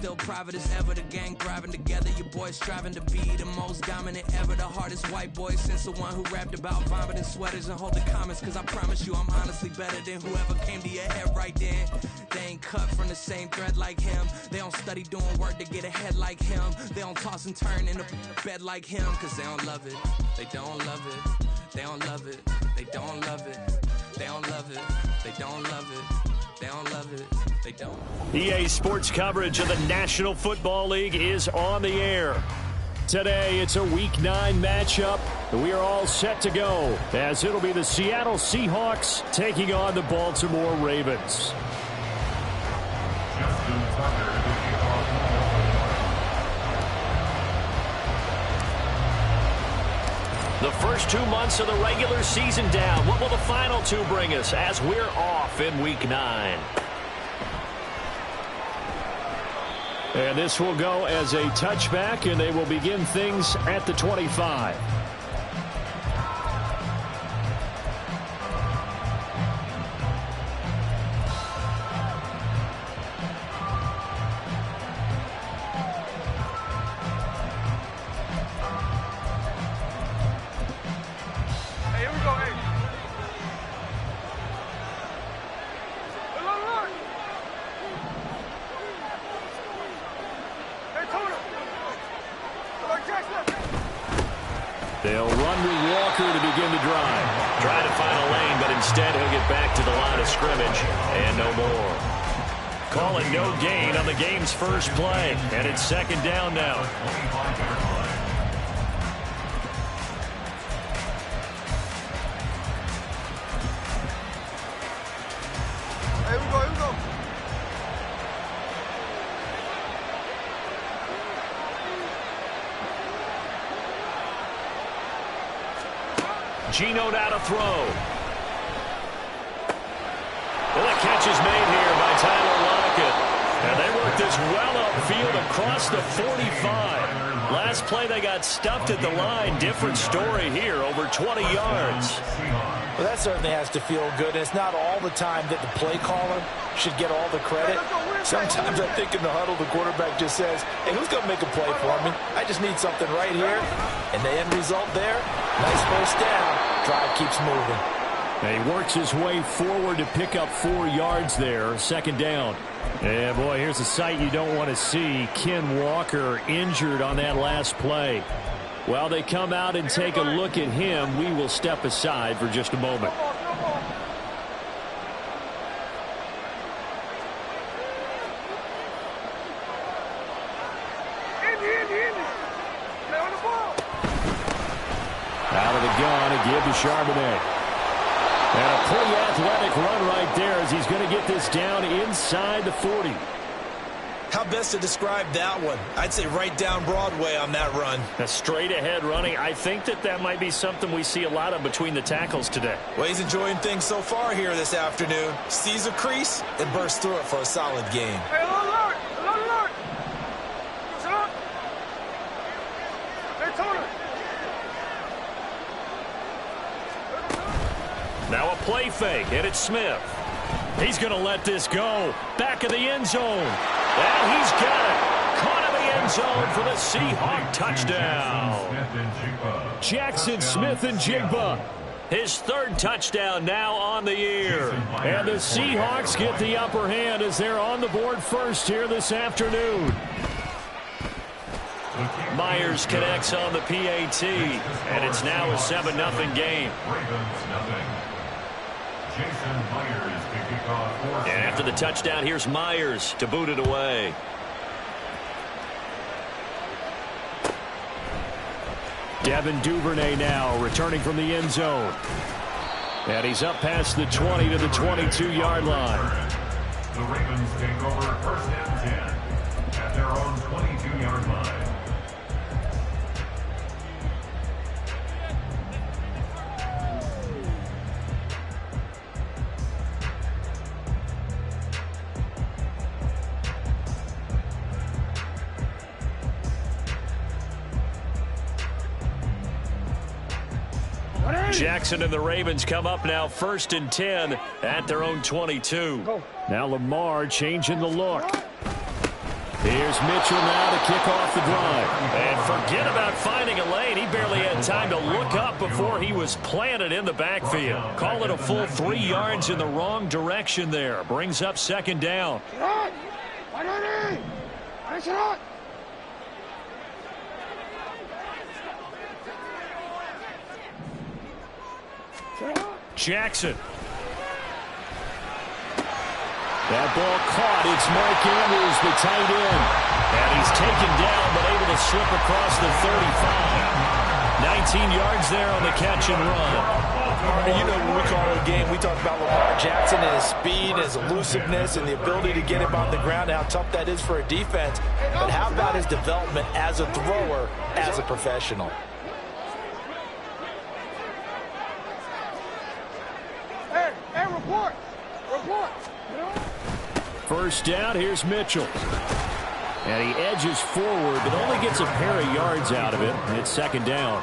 still private as ever. The gang thriving together. Your boys striving to be the most dominant ever. The hardest white boy since the one who rapped about vomiting sweaters and holding comments. Cause I promise you I'm honestly better than whoever came to your head right then. They ain't cut from the same thread like him. They don't study doing work to get ahead like him. They don't toss and turn in the bed like him. Cause they don't love it. They don't love it. They don't love it. They don't love it. They don't love it. They don't love it. They don't love it. They don't. EA Sports coverage of the National Football League is on the air. Today, it's a Week 9 matchup. We are all set to go, as it'll be the Seattle Seahawks taking on the Baltimore Ravens. The first 2 months of the regular season down. What will the final 2 bring us as we're off in Week 9? And this will go as a touchback, and they will begin things at the 25. They'll run with Walker to begin the drive. Trying to find a lane, but instead he'll get back to the line of scrimmage and no more. Call it no gain on the game's first play, and it's second down now. Here we go, here we go. Geno now to throw. Well, the catch is made here by Tyler Lockett. And they work this well upfield across the 45. Last play they got stuffed at the line. Different story here, over 20 yards. Well, that certainly has to feel good. It's not all the time that the play caller should get all the credit. Sometimes I think in the huddle the quarterback just says, hey, who's going to make a play for me? I just need something right here. And the end result there, nice first down. Drive keeps moving. And he works his way forward to pick up 4 yards there. Second down. Yeah, boy, here's a sight you don't want to see. Ken Walker injured on that last play. While they come out and take a look at him, we will step aside for just a moment. Out of the gun, a give to Charbonnet. And a pretty athletic run right there as he's going to get this down inside the 40. How best to describe that one? I'd say right down Broadway on that run. A straight ahead running. I think that might be something we see a lot of between the tackles today. Well, he's enjoying things so far here this afternoon. Sees a crease and bursts through it for a solid game. Hey, alert! Alert! Alert! Hey, Tony! Now a play fake, and it's Smith. He's going to let this go. Back of the end zone. And he's got it. Caught in the end zone for the Seahawk touchdown. Jackson Smith and Jigba. His third touchdown now on the year. And the Seahawks get the upper hand as they're on the board first here this afternoon. Myers connects on the PAT, and it's now a 7-0 game. And after the touchdown, here's Myers to boot it away. Devin Duvernay now returning from the end zone. And he's up past the 20 to the 22-yard line. The Ravens take over first and 10 at their own 22-yard line. Jackson and the Ravens come up now first and 10 at their own 22. Now Lamar changing the look. Here's Mitchell now to kick off the drive. And forget about finding a lane. He barely had time to look up before he was planted in the backfield. Call it a full 3 yards in the wrong direction there. Brings up second down. Jackson. That ball caught. It's Mark Andrews, the tight end. And he's taken down, but able to slip across the 35. 19 yards there on the catch and run. You know, when we call it a game, we talk about Lamar Jackson and his speed, his elusiveness, and the ability to get him on the ground, and how tough that is for a defense. But how about his development as a thrower, as a professional? Hey, report. First down, here's Mitchell. And he edges forward, but only gets a pair of yards out of it. And it's second down.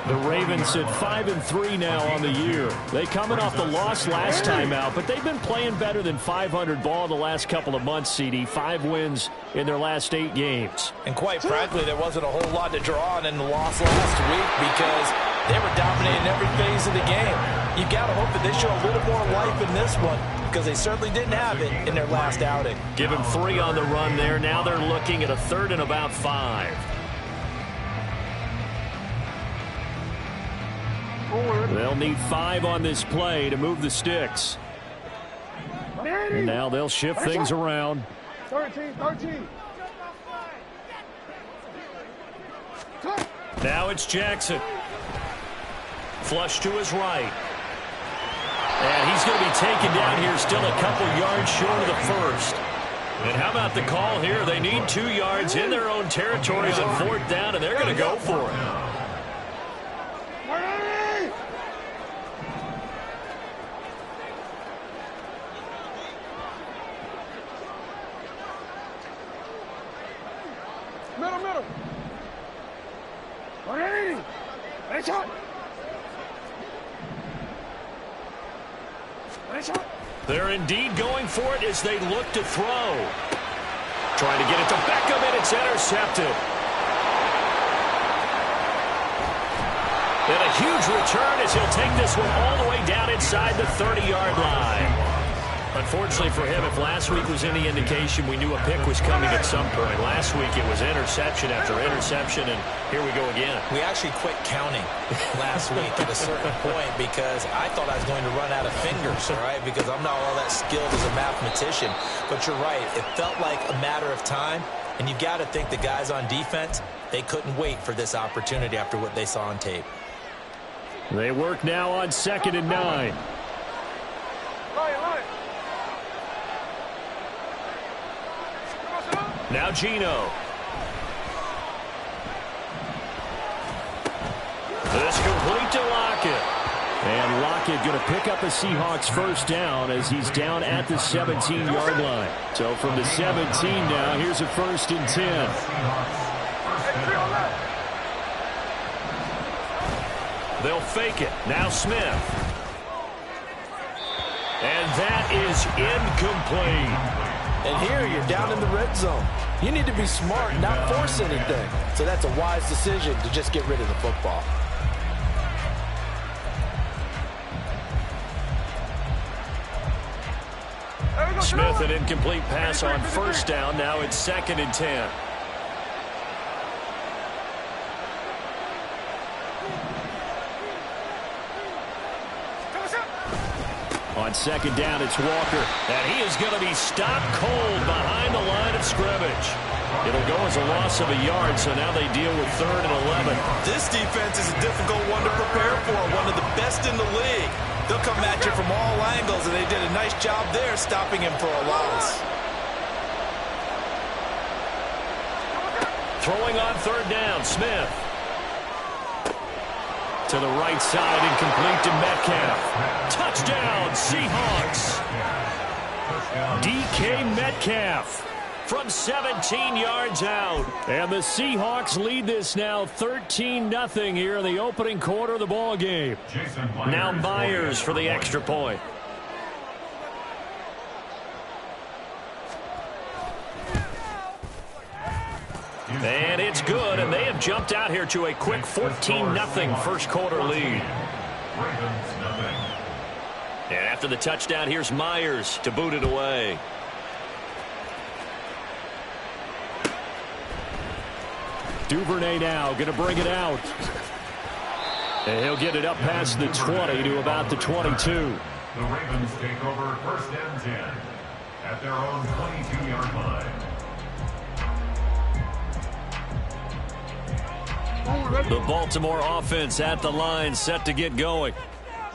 The Ravens sit 5-3 now on the year. They coming off the loss last time out, but they've been playing better than 500 ball the last couple of months, CD. 5 wins in their last 8 games. And quite frankly, there wasn't a whole lot to draw on in the loss last week because they were dominating every phase of the game. You got to hope that they show a little more life in this one, because they certainly didn't have it in their last outing. Give him 3 on the run there. Now they're looking at a 3rd and about 5. They'll need 5 on this play to move the sticks. And now they'll shift things around. 13. Now it's Jackson. Flush to his right. And he's going to be taken down here, still a couple yards short of the first. And how about the call here? They need 2 yards in their own territories and 4th down, and they're going to go for it. Middle. 180. Nice shot. They're indeed going for it as they look to throw. Trying to get it to Beckham, and it's intercepted. And a huge return as he'll take this one all the way down inside the 30-yard line. Unfortunately for him, if last week was any indication, we knew a pick was coming at some point. Last week it was interception after interception, and here we go again. We actually quit counting last week at a certain point because I thought I was going to run out of fingers, all right, because I'm not all that skilled as a mathematician. But you're right. It felt like a matter of time, and you got to think the guys on defense, they couldn't wait for this opportunity after what they saw on tape. They work now on 2nd and 9. Now Gino. This complete to Lockett. And Lockett going to pick up a Seahawks first down as he's down at the 17-yard line. So from the 17 now, here's a 1st and 10. They'll fake it. Now Smith. And that is incomplete. And here you're down in the red zone. You need to be smart and not force anything. So that's a wise decision to just get rid of the football. Smith, an incomplete pass on 1st down. Now it's 2nd and 10. On 2nd down, it's Walker. And he is going to be stopped cold behind the line of scrimmage. It'll go as a loss of a yard, so now they deal with 3rd and 11. This defense is a difficult one to prepare for, one of the best in the league. They'll come at you from all angles, and they did a nice job there stopping him for a loss. Throwing on 3rd down, Smith. To the right side, incomplete to Metcalf. Touchdown, Seahawks. DK Metcalf from 17 yards out. And the Seahawks lead this now 13-0 here in the opening quarter of the ball game. Now Myers for the extra point. And it's good, and they have jumped out here to a quick 14-0 first quarter lead. Ravens nothing. And after the touchdown, here's Myers to boot it away. Duvernay now going to bring it out. And he'll get it up past the 20 to about the 22. The Ravens take over first and 10 at their own 22-yard line. The Baltimore offense at the line, set to get going.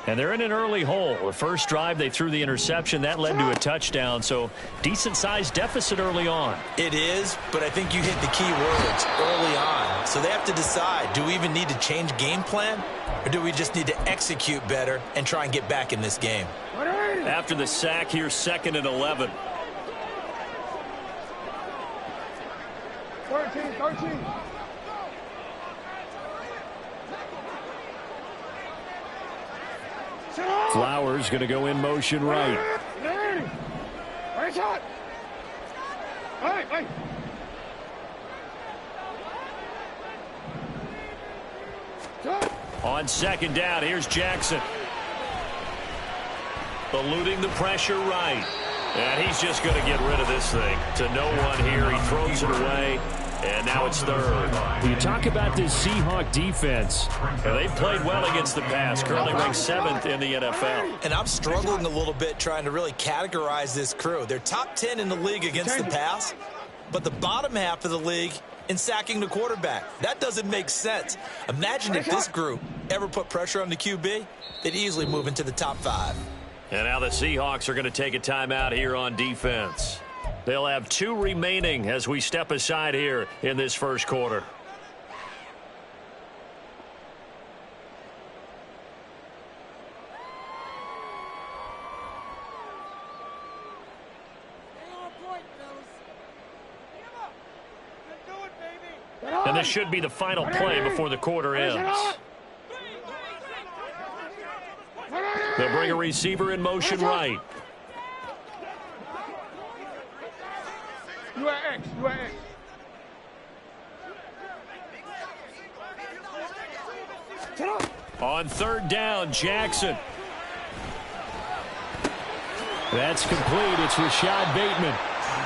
And they're in an early hole. The first drive, they threw the interception. That led to a touchdown, so decent-sized deficit early on. It is, but I think you hit the key words early on. So they have to decide, do we even need to change game plan, or do we just need to execute better and try and get back in this game? After the sack, here's 2nd and 11. 13. Flowers going to go in motion right. Right shot. Hey. On 2nd down, here's Jackson. Eluding the pressure right. And he's just going to get rid of this thing. To no one here. He throws it away. And now it's 3rd. You talk about this Seahawk defense. They've played well against the pass. Currently ranked 7th in the NFL. And I'm struggling a little bit trying to really categorize this crew. They're top 10 in the league against the pass, but the bottom half of the league in sacking the quarterback. That doesn't make sense. Imagine if this group ever put pressure on the QB, they'd easily move into the top 5. And now the Seahawks are going to take a timeout here on defense. They'll have 2 remaining as we step aside here in this first quarter. And this should be the final play before the quarter ends. They'll bring a receiver in motion right. You are X. On 3rd down, Jackson. That's complete. It's Rashad Bateman.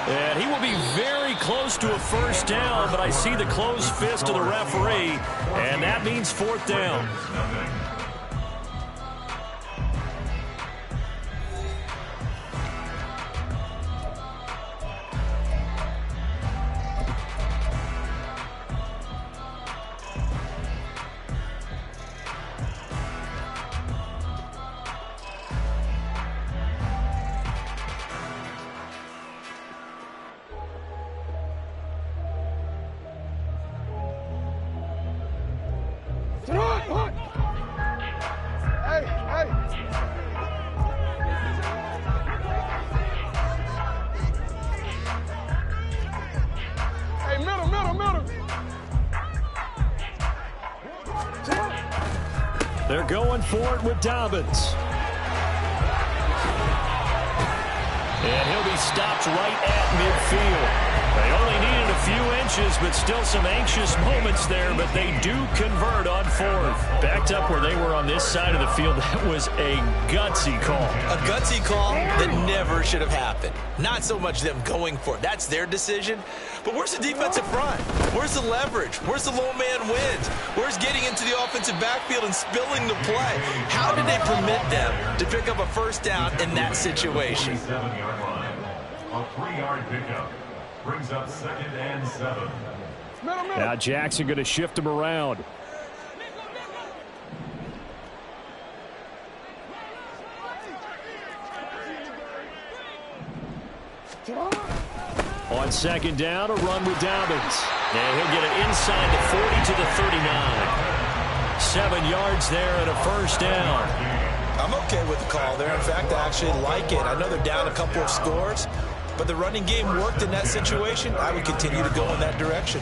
And he will be very close to a first down, but I see the closed fist of the referee, and that means 4th down. They're going for it with Dobbins. And he'll be stopped right at midfield. They only needed a few inches, but still some anxious moments there, but they do convert on 4th. Backed up where they were on this side of the field, that was a gutsy call. A gutsy call that never should have happened. Not so much them going for it. That's their decision. But where's the defensive front? Where's the leverage? Where's the low man wins? Where's getting into the offensive backfield and spilling the play? How did they permit them to pick up a first down in that situation? 7-yard line. A 3-yard pickup brings up 2nd and 7. Now Jackson going to shift him around. On 2nd down, a run with Dobbins. And he'll get it inside the 40 to the 39. 7 yards there and a first down. I'm okay with the call there. In fact, I actually like it. I know they're down a couple of scores, but the running game worked in that situation. I would continue to go in that direction.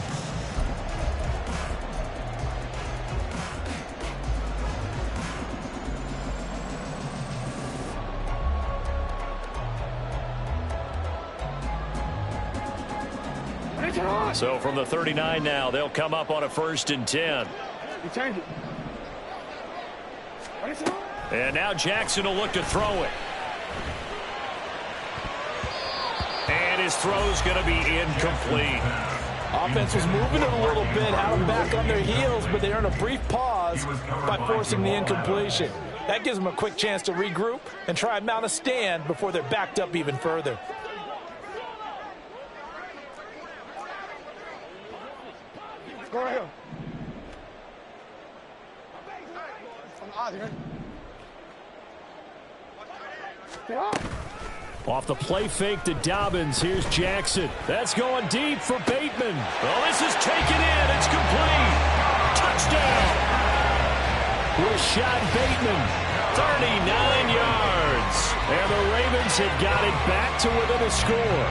So from the 39 now, they'll come up on a 1st and 10. You change it. And now Jackson will look to throw it. And his throw's going to be incomplete. Offense was moving it a little bit, had them back on their heels, but they earned a brief pause by forcing the incompletion. That gives them a quick chance to regroup and try and mount a stand before they're backed up even further. Go right here. On the odds, right? Off the play fake to Dobbins. Here's Jackson. That's going deep for Bateman. Oh, this is taken in. It's complete. Touchdown. Rashad Bateman, 39 yards. And the Ravens have got it back to within a score.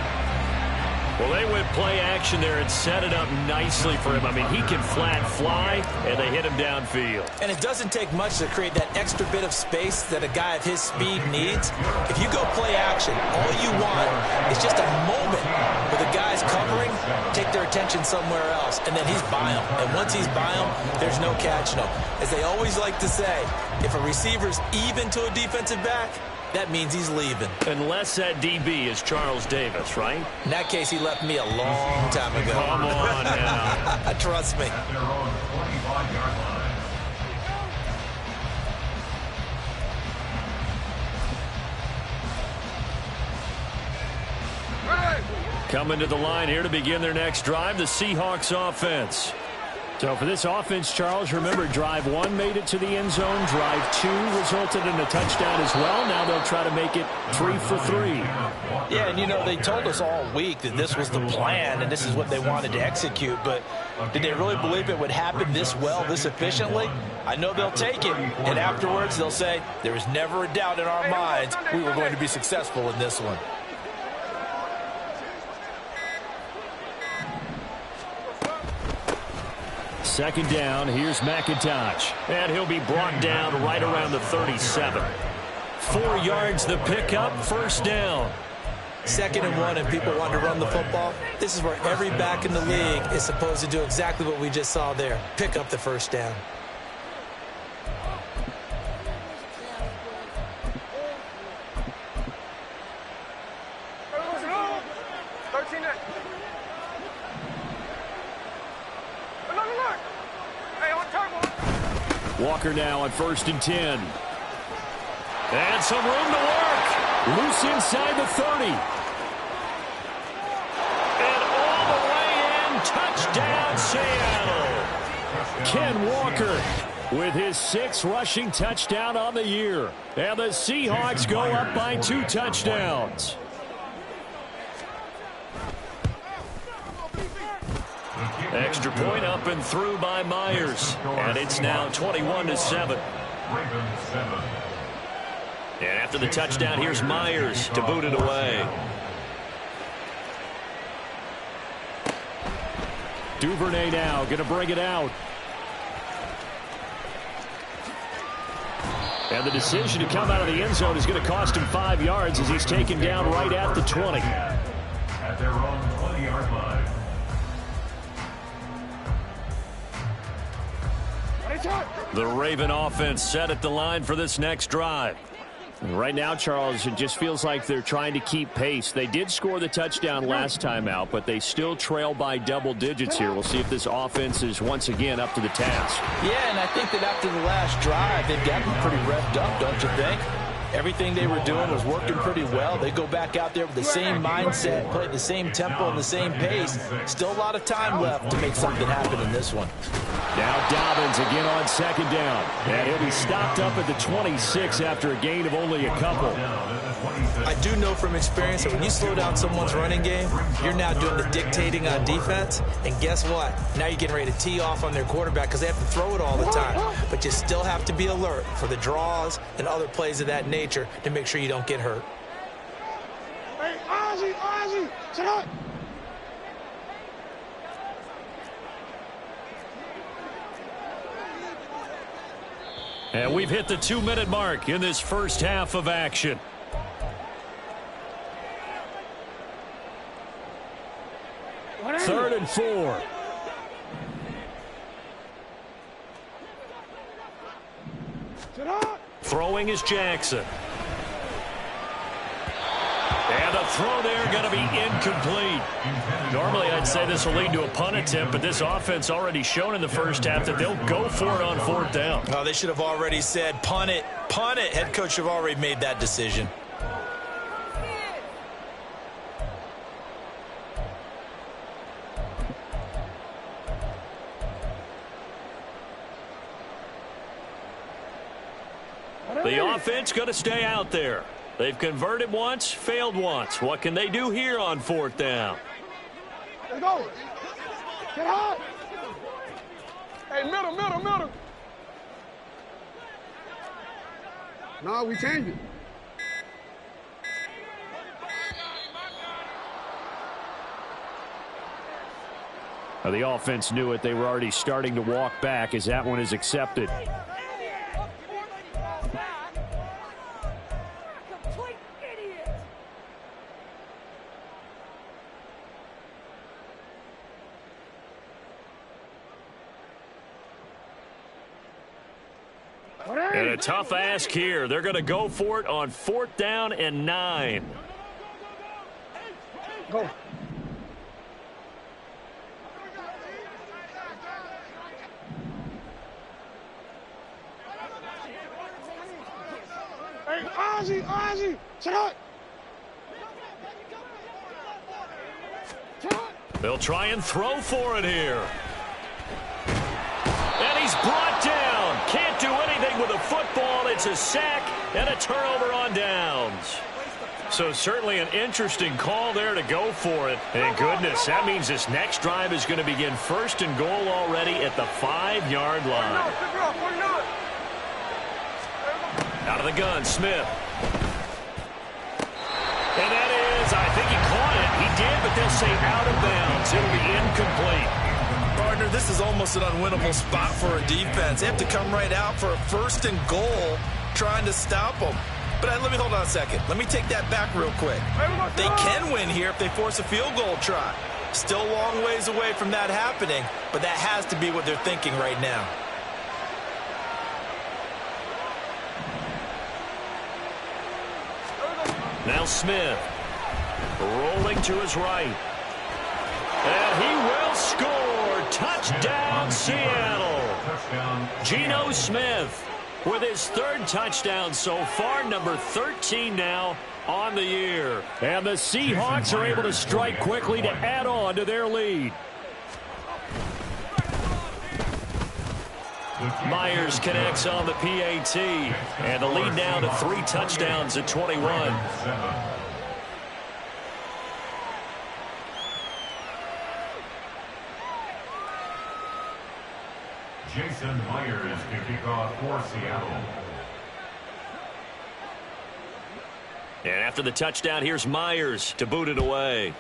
Well, they went play action there and set it up nicely for him. I mean, he can flat fly, and they hit him downfield. And it doesn't take much to create that extra bit of space that a guy of his speed needs. If you go play action, all you want is just a moment where the guy's covering, take their attention somewhere else, and then he's by him. And once he's by him, there's no catching him. As they always like to say, if a receiver's even to a defensive back, that means he's leaving. Unless that DB is Charles Davis, right? In that case, he left me a long time ago. Come on now. Trust me. At their own 25-yard line. Coming to the line here to begin their next drive, the Seahawks offense. So for this offense, Charles, remember, drive 1 made it to the end zone. Drive 2 resulted in a touchdown as well. Now they'll try to make it 3 for 3. Yeah, and you know, they told us all week that this was the plan and this is what they wanted to execute, but did they really believe it would happen this well, this efficiently? I know they'll take it, and afterwards they'll say, there was never a doubt in our minds we were going to be successful in this one. Second down, here's McIntosh. And he'll be brought down right around the 37. 4 yards the pickup, first down. 2nd and 1 and people want to run the football. This is where every back in the league is supposed to do exactly what we just saw there. Pick up the first down. Walker now on 1st and 10. And some room to work. Loose inside the 30. And all the way in. Touchdown, Seattle. Ken Walker with his 6th rushing touchdown on the year. And the Seahawks go up by 2 touchdowns. Extra point up and through by Myers. And it's now 21-7. And after the touchdown, here's Myers to boot it away. Duvernay now going to bring it out. And the decision to come out of the end zone is going to cost him 5 yards as he's taken down right at the 20. At their own 20-yard line. The Raven offense set at the line for this next drive. Right now, Charles, it just feels like they're trying to keep pace. They did score the touchdown last time out, but they still trail by double digits here. We'll see if this offense is once again up to the task. Yeah, and I think that after the last drive, they've gotten pretty revved up, don't you think? Everything they were doing was working pretty well. They go back out there with the same mindset, play at the same tempo and the same pace. Still a lot of time left to make something happen in this one. Now Dobbins again on 2nd down. And he'll be stopped up at the 26 after a gain of only a couple. I do know from experience that when you slow down someone's running game, you're now doing the dictating on defense. And guess what? Now you're getting ready to tee off on their quarterback because they have to throw it all the time. But you still have to be alert for the draws and other plays of that nature to make sure you don't get hurt. Hey, Ozzy, sit up. And we've hit the 2-minute mark in this first half of action. What is 3rd and 4. Sit up. Throwing is Jackson. And the throw there going to be incomplete. Normally, I'd say this will lead to a punt attempt, but this offense already shown in the first half that they'll go for it on 4th down. Oh, they should have already said, punt it, punt it. Head coach should have already made that decision. The offense going to stay out there. They've converted once, failed once. What can they do here on 4th down? Let's go. Get hot. Hey, middle. No, we change it. Now, the offense knew it. They were already starting to walk back as that one is accepted. And a tough ask here. They're going to go for it on 4th down and 9. Go. Hey, Ozzy, sit up. They'll try and throw for it here. And he's brought down. Can't do anything with a football. It's a sack and a turnover on downs. So certainly an interesting call there to go for it. And goodness, that means this next drive is going to begin 1st and goal already at the 5-yard line. Out of the gun, Smith. And that is, I think he caught it. He did, but they'll say out of bounds. It'll be incomplete. Partner, this is almost an unwinnable spot for a defense. They have to come right out for a 1st and goal trying to stop them. But let me hold on a second. Let me take that back real quick. They can win here if they force a field goal try. Still a long ways away from that happening, but that has to be what they're thinking right now. Now Smith rolling to his right. And he will score. Touchdown, Seattle. Geno Smith with his 3rd touchdown so far, number 13 now on the year. And the Seahawks are able to strike quickly to add on to their lead. Myers connects on the PAT. And the lead now to 3 touchdowns at 21. Jason Myers to kick off for Seattle. And after the touchdown, here's Myers to boot it away.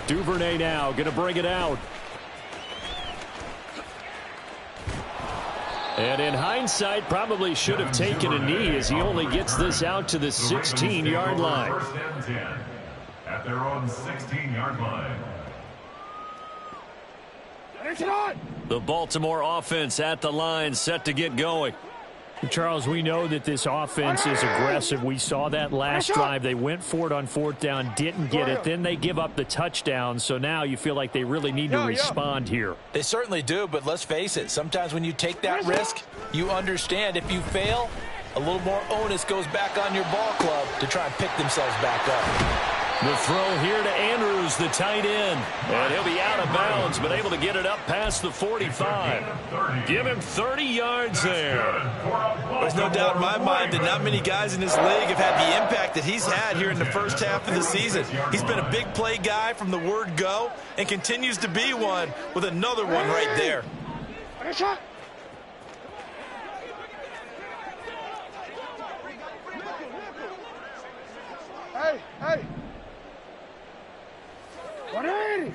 Duvernay now going to bring it out. And in hindsight, probably should have taken a knee as he only gets this out to the 16-yard line. 1st and 10 at their own 16-yard line. The Baltimore offense at the line, set to get going. Charles, we know that this offense is aggressive. We saw that last drive. They went for it on 4th down, didn't get it. Then they give up the touchdown. So now you feel like they really need to respond here. They certainly do, but let's face it. Sometimes when you take that risk, you understand if you fail, a little more onus goes back on your ball club to try and pick themselves back up. The throw here to Andrews, the tight end. And he'll be out of bounds, but able to get it up past the 45. Give him 30 yards there. There's no doubt in my mind that not many guys in this league have had the impact that he's had here in the first half of the season. He's been a big play guy from the word go and continues to be one with another one right there. Hey. 180.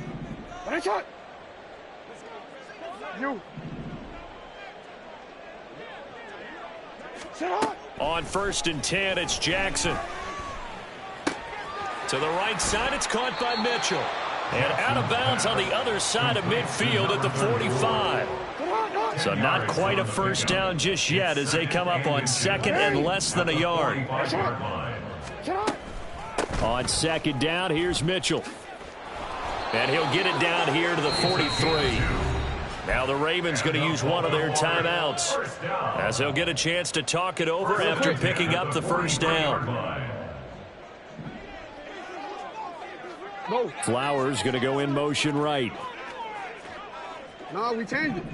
One shot. You. Sit on. On 1st and 10, it's Jackson. To the right side, it's caught by Mitchell. And out of bounds on the other side of midfield at the 45. So not quite a first down just yet as they come up on second and less than a yard. On second down, here's Mitchell. And he'll get it down here to the 43. Now the Ravens going to use one of their timeouts as they'll get a chance to talk it over after picking up the first down. Flowers going to go in motion right. No, we changed it.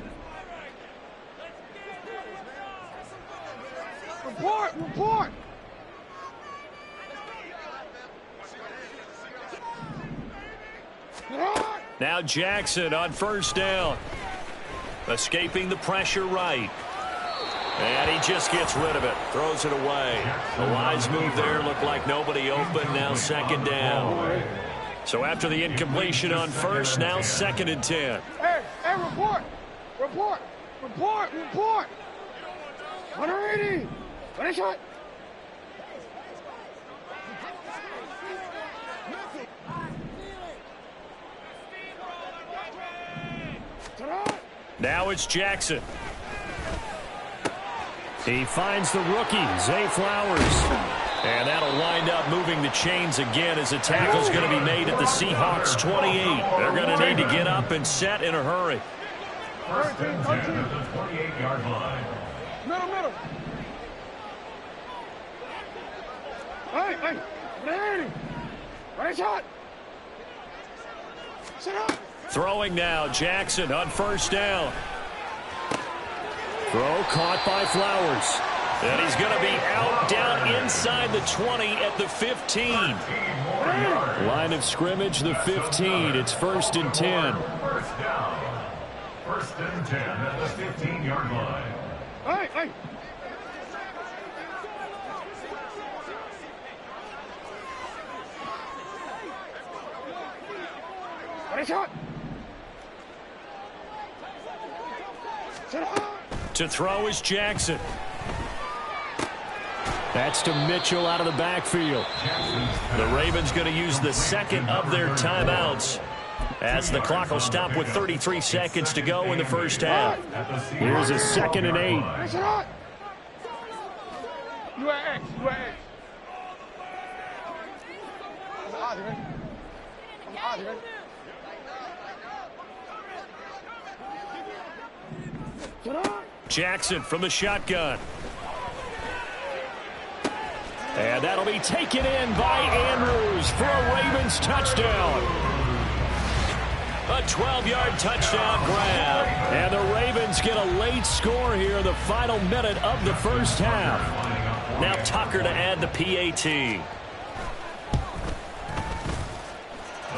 Report! Now Jackson on first down. Escaping the pressure right. And he just gets rid of it. Throws it away. The wise move there. Looked like nobody open. Now second down. So after the incompletion on first, now second and 10. Hey, report! 180! What a shot! Now it's Jackson. He finds the rookie, Zay Flowers. And that'll wind up moving the chains again as the tackle's going to be made at the Seahawks 28. They're going to need to get up and set in a hurry. 13 at the 28-yard line. Middle. Hey, ready. What a shot. Sit up. Throwing now, Jackson on first down. Throw caught by Flowers. And he's going to be out down inside the 20 at the 15. Line of scrimmage, the 15. It's first and 10. First down. First and 10 at the 15-yard line. Hey. What a shot. To throw is Jackson. That's to Mitchell out of the backfield. The Ravens going to use the second of their timeouts as the clock will stop with 33 seconds to go in the first half. Here's a second and 8. You are X. Jackson from the shotgun. And that'll be taken in by Andrews for a Ravens touchdown. A 12-yard touchdown grab. And the Ravens get a late score here in the final minute of the first half. Now Tucker to add the PAT.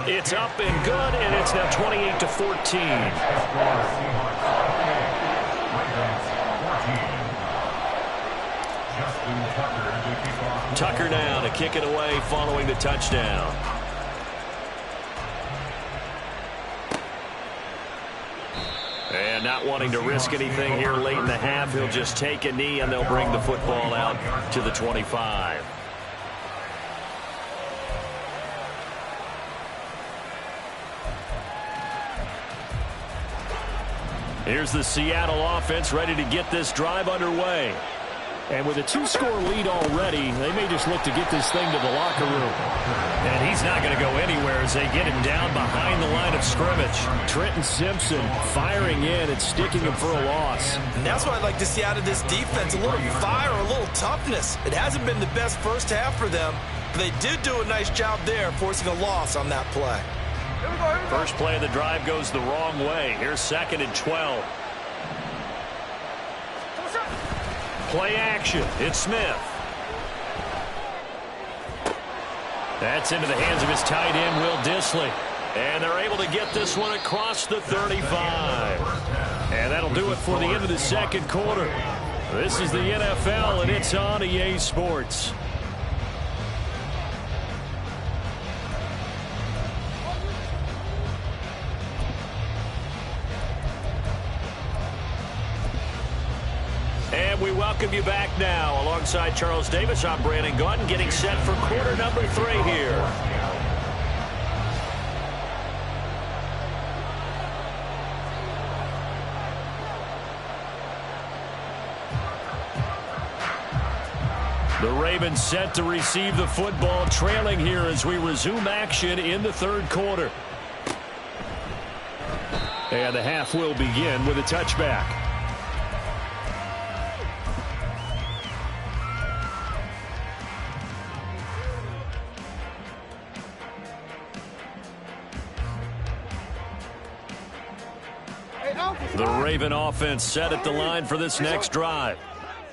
It's up and good, and it's now 28-14. Tucker now to kick it away following the touchdown. And not wanting to risk anything here late in the half, he'll just take a knee and they'll bring the football out to the 25. Here's the Seattle offense ready to get this drive underway. And with a 2-score lead already, they may just look to get this thing to the locker room. And he's not going to go anywhere as they get him down behind the line of scrimmage. Trenton Simpson firing in and sticking him for a loss. And that's what I'd like to see out of this defense, a little fire, a little toughness. It hasn't been the best first half for them, but they did do a nice job there forcing a loss on that play. First play of the drive goes the wrong way. Here's second and 12. Play action. It's Smith. That's into the hands of his tight end, Will Dissly. And they're able to get this one across the 35. And that'll do it for the end of the second quarter. This is the NFL, and it's on EA Sports. And we welcome you back now. Alongside Charles Davis, I'm Brandon Gaudin, getting set for quarter number 3 here. The Ravens set to receive the football, trailing here as we resume action in the third quarter. And the half will begin with a touchback. The Raven offense set at the line for this next drive.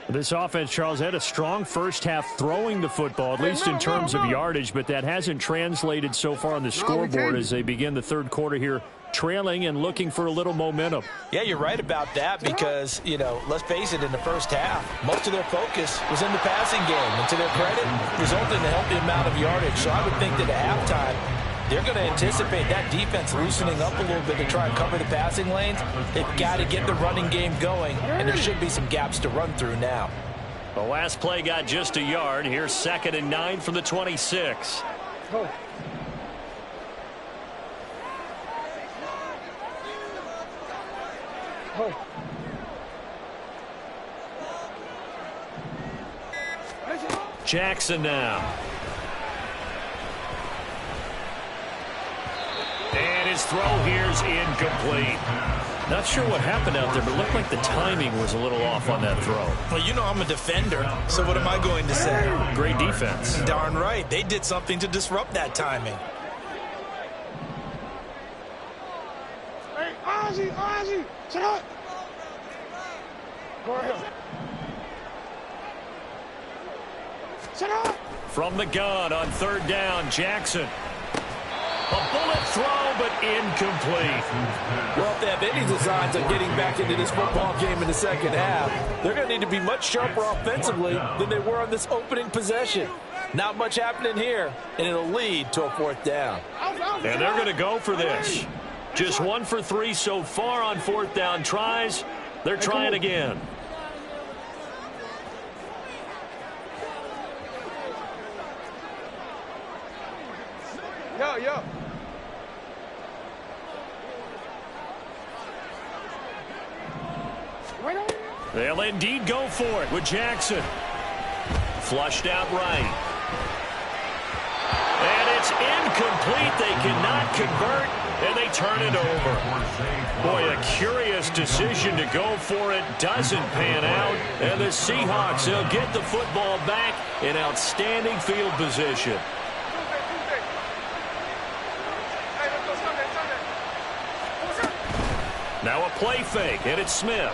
This offense, Charles, had a strong first half throwing the football, at least in terms of yardage, but that hasn't translated so far on the scoreboard as they begin the third quarter here, trailing and looking for a little momentum. Yeah, you're right about that because, you know, let's face it, in the first half, most of their focus was in the passing game. And to their credit, resulted in a healthy amount of yardage. So I would think that at halftime, they're going to anticipate that defense loosening up a little bit to try and cover the passing lanes. They've got to get the running game going, and there should be some gaps to run through now. The last play got just a yard. Here's 2nd and 9 from the 26. Go. Go. Jackson now. And his throw here's incomplete. Not sure what happened out there, but it looked like the timing was a little off on that throw. Well, you know I'm a defender, so what am I going to say? Great defense. Darn right. They did something to disrupt that timing. Hey, Ozzy, shut up. Go ahead. Shut up. From the gun on 3rd down, Jackson. A bullet throw, but incomplete. Well, if they have any designs on getting back into this football game in the second half, they're going to need to be much sharper offensively than they were on this opening possession. Not much happening here, and it'll lead to a 4th down. And they're going to go for this. Just 1 for 3 so far on 4th down tries. They're trying again. Yo. They'll indeed go for it with Jackson. Flushed out right. And it's incomplete. They cannot convert, and they turn it over. Boy, a curious decision to go for it. Doesn't pan out. And the Seahawks, they'll get the football back in outstanding field position. Now a play fake, and it's Smith.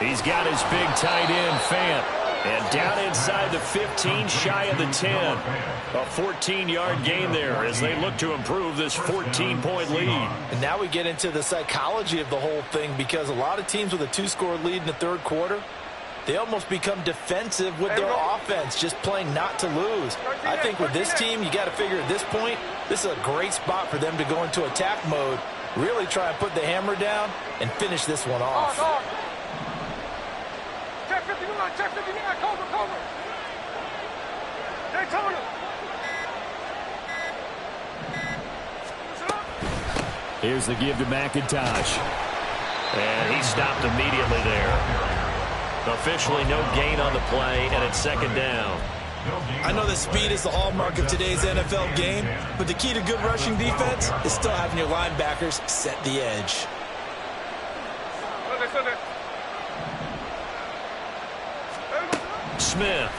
He's got his big tight end, Fant. And down inside the 15, shy of the 10. A 14-yard gain there as they look to improve this 14-point lead. And now we get into the psychology of the whole thing because a lot of teams with a 2-score lead in the third quarter, they almost become defensive with their offense, just playing not to lose. I think with this team, you got to figure at this point, this is a great spot for them to go into attack mode, really try and put the hammer down and finish this one off. Check 59, cover. Daytona. Here's the give to McIntosh. And he stopped immediately there. Officially no gain on the play, and it's 2nd down. I know that speed is the hallmark of today's NFL game, but the key to good rushing defense is still having your linebackers set the edge. Smith.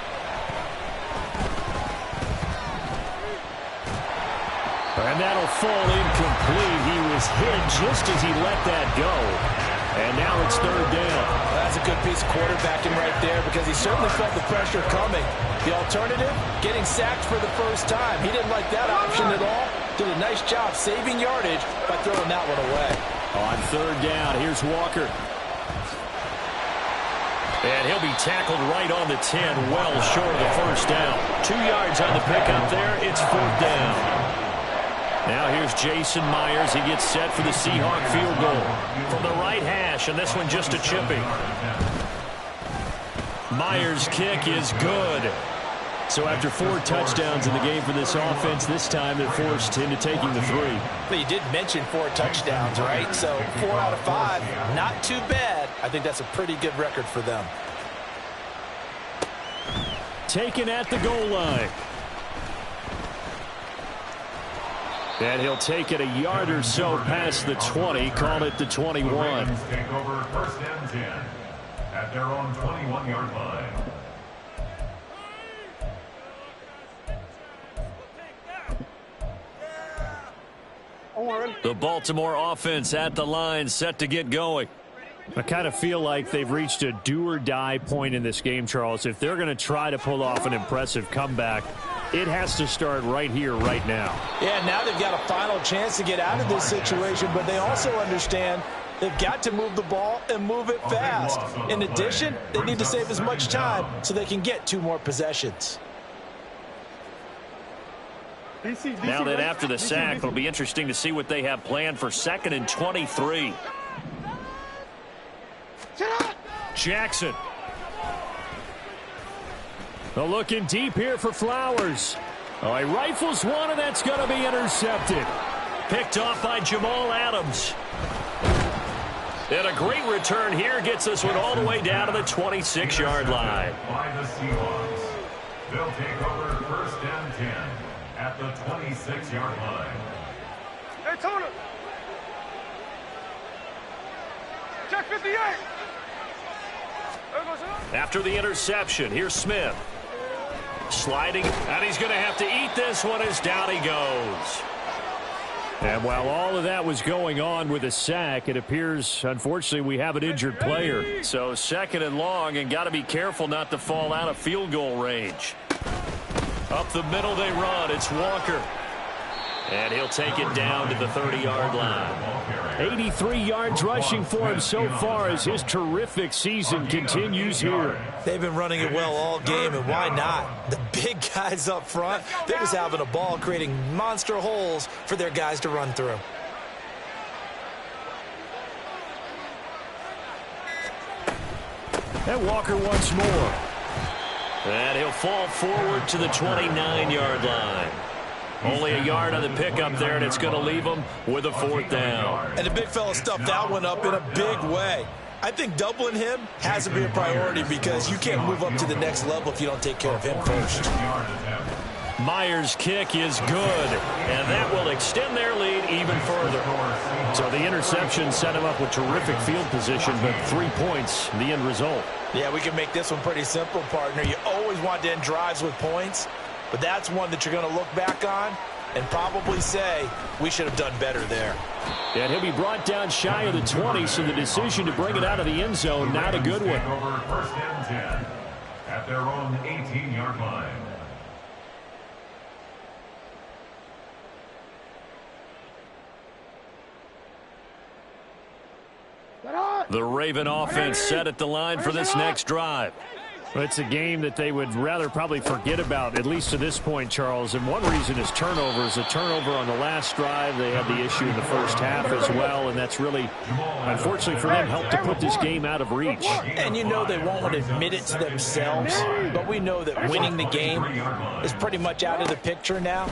And that'll fall incomplete. He was hit just as he let that go. And now it's 3rd down. That's a good piece of quarterbacking right there because he certainly felt the pressure coming. The alternative, getting sacked for the first time. He didn't like that option at all. Did a nice job saving yardage by throwing that one away. On 3rd down, here's Walker. And he'll be tackled right on the 10, well short of the first down. 2 yards on the pickup there. It's 4th down. Now here's Jason Myers. He gets set for the Seahawk field goal from the right hash, and this one just a chipping. Myers' kick is good. So after 4 touchdowns in the game for this offense, this time they're forced into taking the 3. But you did mention 4 touchdowns, right? So 4 out of 5, not too bad. I think that's a pretty good record for them. taken at the goal line. And he'll take it a yard or so past the 20, call it the 21. The Ravens take over first and 10 at their own 21-yard line. The Baltimore offense at the line, set to get going. I kind of feel like they've reached a do-or-die point in this game, Charles. If they're going to try to pull off an impressive comeback, it has to start right here, right now. Yeah, now they've got a final chance to get out of this situation, but they also understand they've got to move the ball and move it fast. In addition, they need to save as much time so they can get 2 more possessions. Now that after the sack, it'll be interesting to see what they have planned for 2nd and 23. Jackson. They're looking deep here for Flowers. Oh, he rifles one, and that's going to be intercepted. Picked off by Jamal Adams. And a great return here gets this one all the way down to the 26-yard line. By the Seahawks. They'll take over first and 10 at the 26-yard line. Hey, Tony. Check 58. After the interception, here's Smith. Sliding, and he's going to have to eat this one as down he goes. And while all of that was going on with a sack, it appears, unfortunately, we have an injured player. So 2nd and long, and got to be careful not to fall out of field goal range. Up the middle they run. It's Walker. And he'll take it down to the 30-yard line. 83 yards rushing for him so far as his terrific season continues here. They've been running it well all game, and why not? The big guys up front, they're just having a ball, creating monster holes for their guys to run through. And Walker once more. And he'll fall forward to the 29-yard line. Only a yard on the pickup there, and it's going to leave him with a 4th down. And the big fella stuffed that one up in a big way. I think doubling him has to be a priority because you can't move up to the next level if you don't take care of him first. Myers' kick is good, and that will extend their lead even further. So the interception set him up with terrific field position, but 3 points, the end result. Yeah, we can make this one pretty simple, partner. You always want to end drives with points, but that's one that you're going to look back on and probably say, we should have done better there. And he'll be brought down shy of the 20, so the decision to bring it out of the end zone, not a good one. Over first and 10 at their own 18-yard line. The Raven offense set at the line for this next drive. Well, it's a game that they would rather probably forget about, at least to this point, Charles. And one reason is turnovers. A turnover on the last drive. They had the issue in the first half as well, and that's really, unfortunately for them, helped to put this game out of reach. And you know they won't admit it to themselves, but we know that winning the game is pretty much out of the picture now.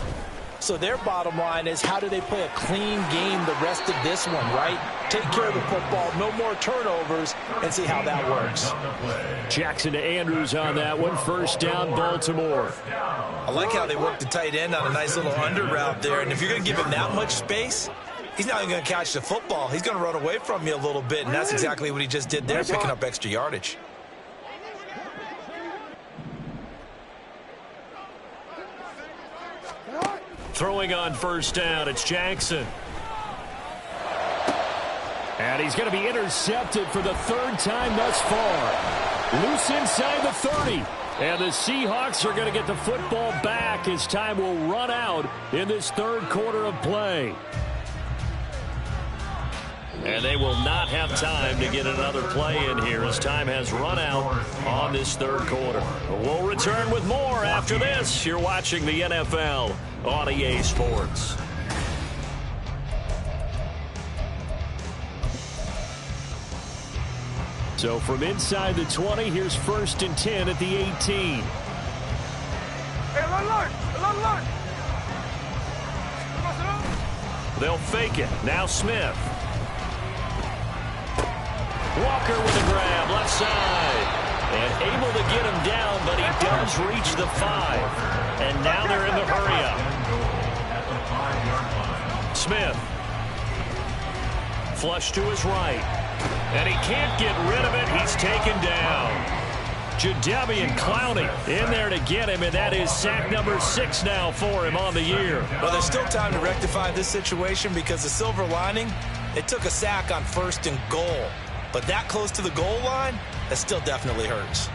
So their bottom line is, how do they play a clean game the rest of this one, right? Take care of the football, no more turnovers, and see how that works. Jackson to Andrews on that one. 1st down, Baltimore. I like how they work the tight end on a nice little under route there. And if you're going to give him that much space, he's not even going to catch the football. He's going to run away from you a little bit, and that's exactly what he just did there, picking up extra yardage. Throwing on 1st down, it's Jackson. And he's going to be intercepted for the 3rd time thus far. Loose inside the 30. And the Seahawks are going to get the football back as time will run out in this 3rd quarter of play. And they will not have time to get another play in here as time has run out on this 3rd quarter. We'll return with more after this. You're watching the NFL on EA Sports. So from inside the 20, here's 1st and 10 at the 18. Hey, line. They'll fake it. Now Smith. Walker with a grab, left side. And able to get him down, but he does reach the 5. And now they're in the hurry-up. Smith. Flush to his right. And he can't get rid of it. He's taken down. Jadeveon Clowney in there to get him, and that is sack number 6 now for him on the year. Well, there's still time to rectify this situation because the silver lining, it took a sack on 1st and goal. But that close to the goal line, that still definitely hurts.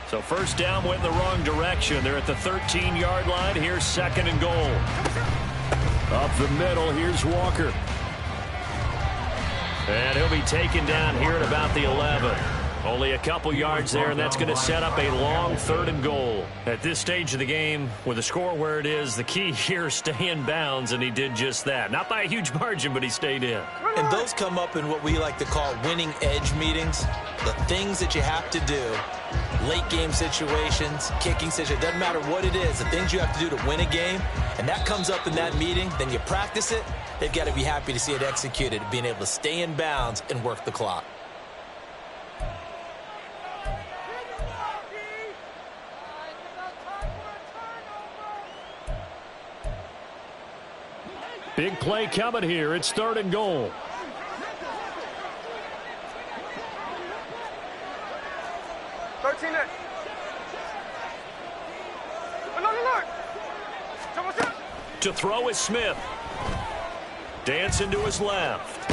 So first down went in the wrong direction. They're at the 13-yard line. Here's 2nd and goal. Up the middle, here's Walker. And he'll be taken down here at about the 11. Only a couple yards there, and that's going to set up a long 3rd and goal. At this stage of the game, with the score where it is, the key here is stay in bounds, and he did just that. Not by a huge margin, but he stayed in. And those come up in what we like to call winning edge meetings. The things that you have to do, late game situations, kicking situations, doesn't matter what it is, the things you have to do to win a game, and that comes up in that meeting, then you practice it, they've got to be happy to see it executed, being able to stay in bounds and work the clock. Big play coming here. It's 3rd and goal. To throw is Smith. Dancing to his left.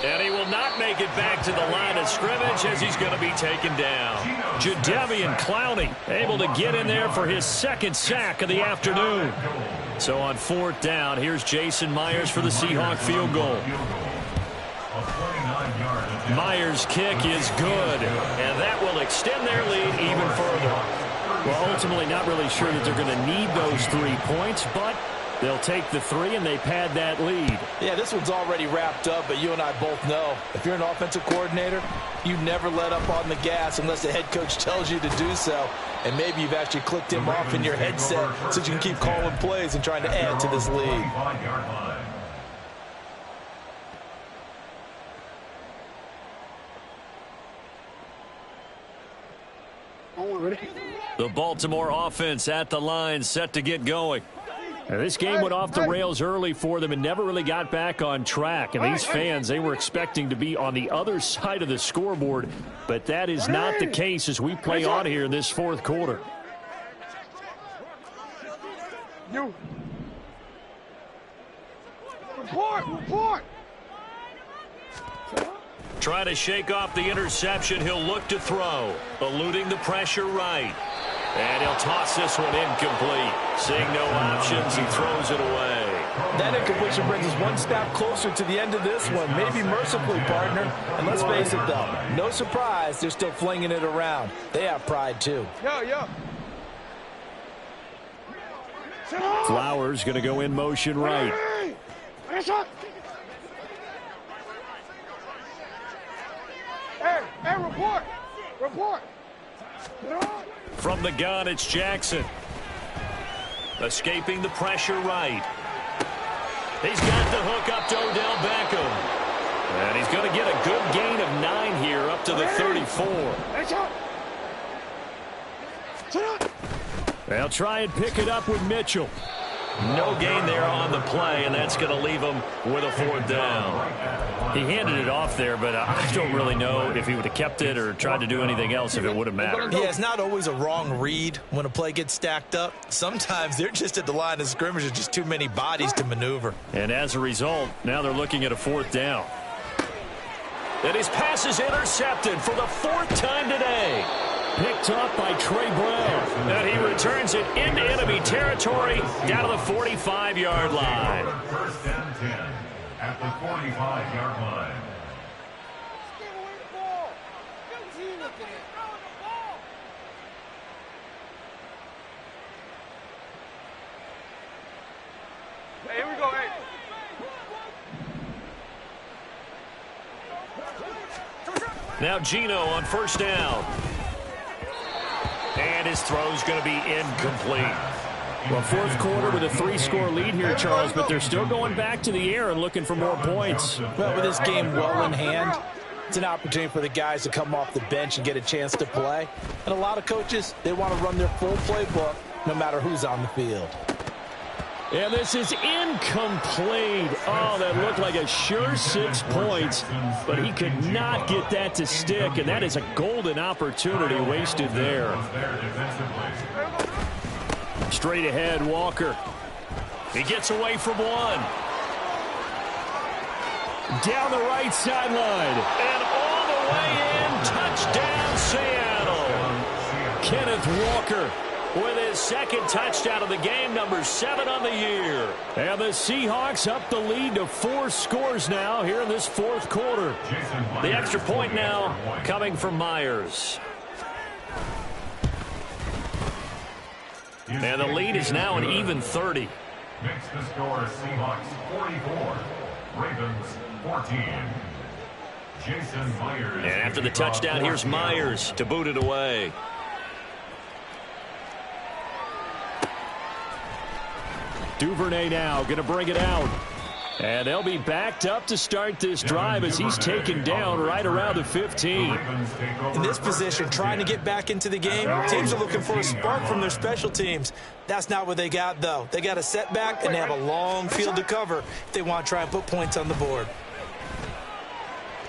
And he will not make it back to the line of scrimmage as he's going to be taken down. Jadeveon Clowney able to get in there for his 2nd sack of the afternoon. So on 4th down, here's Jason Myers for the Seahawk field goal. Myers' kick is good, and that will extend their lead even further. Well, ultimately not really sure that they're going to need those 3 points, but they'll take the 3 and they pad that lead. Yeah, this one's already wrapped up, but you and I both know if you're an offensive coordinator, you never let up on the gas unless the head coach tells you to do so. And maybe you've actually clicked him off in your headset so you can keep calling plays and trying to add to this lead. The Baltimore offense at the line, set to get going. Now, this game went off the rails early for them and never really got back on track. And these fans, they were expecting to be on the other side of the scoreboard, but that is not the case as we play on here in this 4th quarter. Report! Trying to shake off the interception. He'll look to throw. Eluding the pressure right. And he'll toss this one incomplete. Seeing no options, he throws it away. That incompletion brings us one step closer to the end of this one. Maybe mercifully, partner. And let's face it, though, no surprise, they're still flinging it around. They have pride, too. Yeah. Flowers going to go in motion right. Hey, report. From the gun, it's Jackson. Escaping the pressure right. He's got the hook up to Odell Beckham. And he's going to get a good gain of 9 here up to the 34. They'll try and pick it up with Mitchell. No gain there on the play, and that's going to leave him with a 4th down. He handed it off there, but I don't really know if he would have kept it or tried to do anything else if it would have mattered. Yeah, it's not always a wrong read when a play gets stacked up. Sometimes they're just at the line of scrimmage. There's just too many bodies to maneuver. And as a result, now they're looking at a 4th down. And his pass is intercepted for the 4th time today. Picked up by Trey Brown. And he returns it into enemy territory down to the 45-yard line. 1st and 10 at the 45-yard line. Hey, here we go, hey. Now Gino on 1st down. And his throw's going to be incomplete. Well, fourth quarter with a 3-score lead here, Charles, but they're still going back to the air and looking for more points. Well, with this game well in hand, it's an opportunity for the guys to come off the bench and get a chance to play. And a lot of coaches, they want to run their full playbook no matter who's on the field. And this is incomplete. Oh, that looked like a sure 6 points, but he could not get that to stick, and that is a golden opportunity wasted there. Straight ahead, Walker. He gets away from one. Down the right sideline. And all the way in. Touchdown, Seattle. Kenneth Walker with his second touchdown of the game, number 7 on the year. And the Seahawks up the lead to 4 scores now here in this fourth quarter. The extra point now coming from Myers. And the lead is now an even 30. Makes the score Seahawks 44, Ravens 14. Jason Myers. And after the touchdown, here's Myers to boot it away. Duvernay now going to bring it out. And they'll be backed up to start this drive as he's taken down right around the 15. In this position, trying to get back into the game, teams are looking for a spark from their special teams. That's not what they got, though. They got a setback, and they have a long field to cover if they want to try and put points on the board.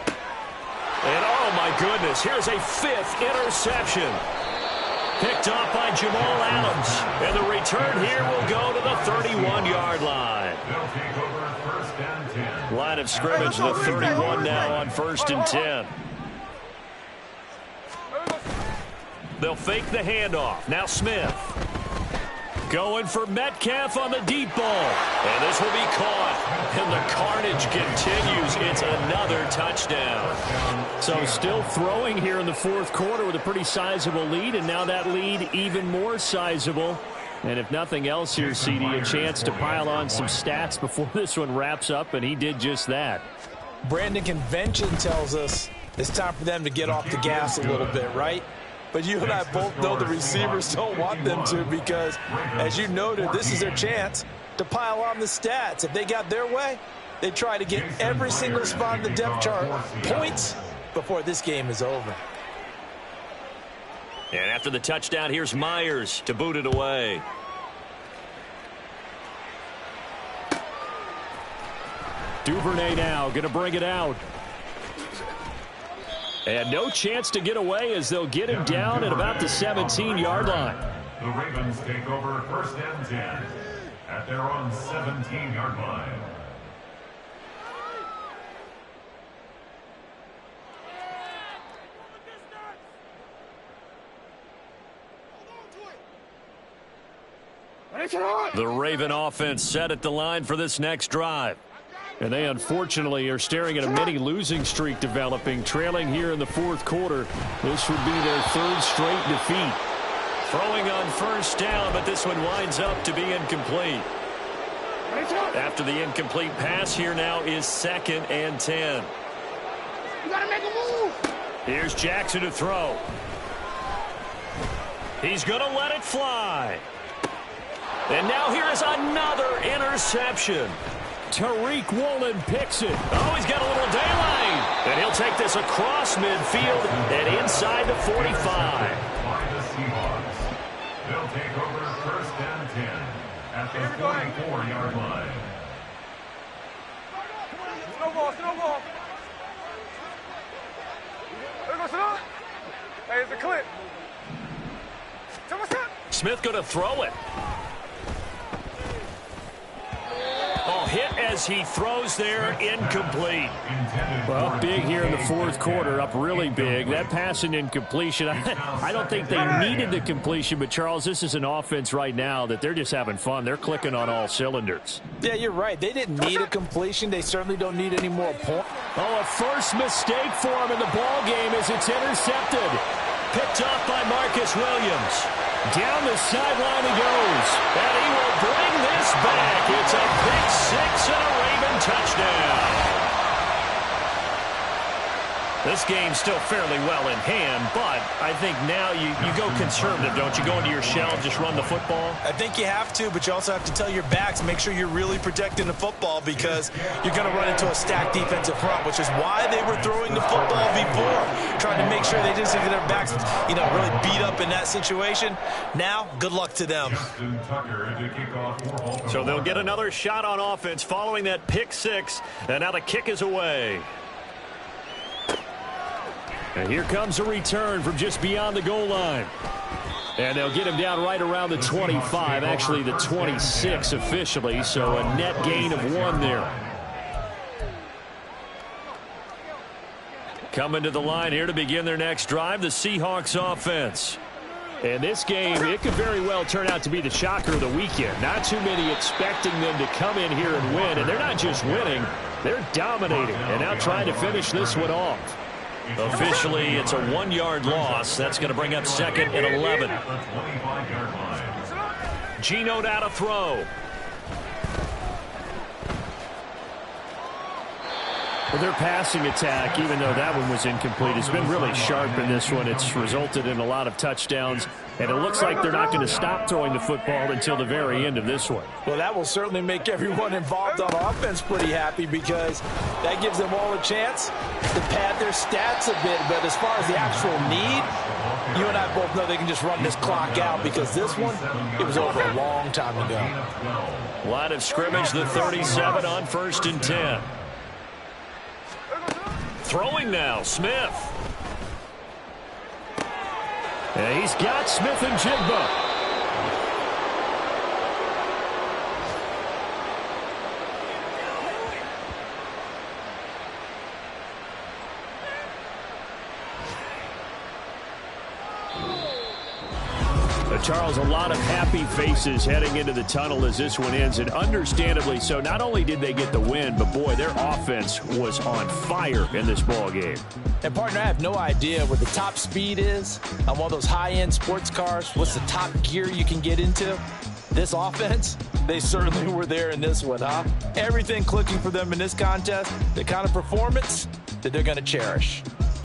And oh my goodness, here's a 5th interception. Picked off by Jamal Adams. And the return here will go to the 31-yard line. They'll take over first and 10. Line of scrimmage, the 31 now on 1st and 10. They'll fake the handoff. Now Smith. Going for Metcalf on the deep ball. And this will be caught. And the carnage continues. It's another touchdown. So still throwing here in the fourth quarter with a pretty sizable lead. And now that lead even more sizable. And if nothing else here, CD, a chance to pile on some stats before this one wraps up. And he did just that. Brandon, convention tells us it's time for them to get off the gas a little bit, right? But you and I both know the receivers don't want them to because, as you noted, this is their chance to pile on the stats. If they got their way, they try to get every single spot in the depth chart points before this game is over. And after the touchdown, here's Myers to boot it away. Duvernay now going to bring it out. And no chance to get away as they'll get him down at about the 17-yard line. The Ravens take over first and 10 at their own 17-yard line. The Raven offense set at the line for this next drive. And they unfortunately are staring at a mini losing streak developing, trailing here in the fourth quarter. This would be their 3rd straight defeat. Throwing on first down, but this one winds up to be incomplete. After the incomplete pass, here now is 2nd and 10. You gotta make a move. Here's Jackson to throw. He's going to let it fly. And now here is another interception. Tariq Woolen picks it. Oh, he's got a little daylight. And he'll take this across midfield and inside the 45. By the Seahawks. They'll take over first and 10 at the 44-yard line. Snowball, snowball. There goes it. Hey, it's a clip. Smith going to throw it. Oh, hit as he throws there, incomplete. Well, big here in the fourth quarter, up really big. That pass and incompletion, I don't think they needed the completion, but Charles, this is an offense right now that they're just having fun. They're clicking on all cylinders. Yeah, you're right. They didn't need a completion. They certainly don't need any more points. Oh, a first mistake for him in the ball game as it's intercepted. Picked off by Marcus Williams. Down the sideline he goes. And he will bring this back. It's a pick six and a Raven touchdown. This game's still fairly well in hand, but I think now you go conservative, don't you? Go into your shell and just run the football? I think you have to, but you also have to tell your backs, make sure you're really protecting the football because you're going to run into a stacked defensive front, which is why they were throwing the football before, trying to make sure they didn't get their backs, really beat up in that situation. Now, good luck to them. So they'll get another shot on offense following that pick six, and now the kick is away. And here comes a return from just beyond the goal line. And they'll get him down right around the 25, actually the 26 officially, so a net gain of 1 there. Coming to the line here to begin their next drive, the Seahawks offense. And this game, it could very well turn out to be the shocker of the weekend. Not too many expecting them to come in here and win, and they're not just winning, they're dominating, and now trying to finish this one off. Officially, it's a 1-yard loss. That's going to bring up 2nd and 11. Geno now to throw. Well, their passing attack, even though that one was incomplete, has been really sharp in this one. It's resulted in a lot of touchdowns, and it looks like they're not going to stop throwing the football until the very end of this one. Well, that will certainly make everyone involved on offense pretty happy because that gives them all a chance to pad their stats a bit. But as far as the actual need, you and I both know they can just run this clock out because this one, it was over a long time ago. Line of scrimmage, the 37 on 1st and 10. Throwing now, Smith. And he's got Smith and Jigba. Charles, a lot of happy faces heading into the tunnel as this one ends, and understandably so. Not only did they get the win, but boy, their offense was on fire in this ball game. And partner, I have no idea what the top speed is on one of those high-end sports cars. What's the top gear you can get into? This offense, they certainly were there in this one, huh? Everything clicking for them in this contest, the kind of performance that they're going to cherish.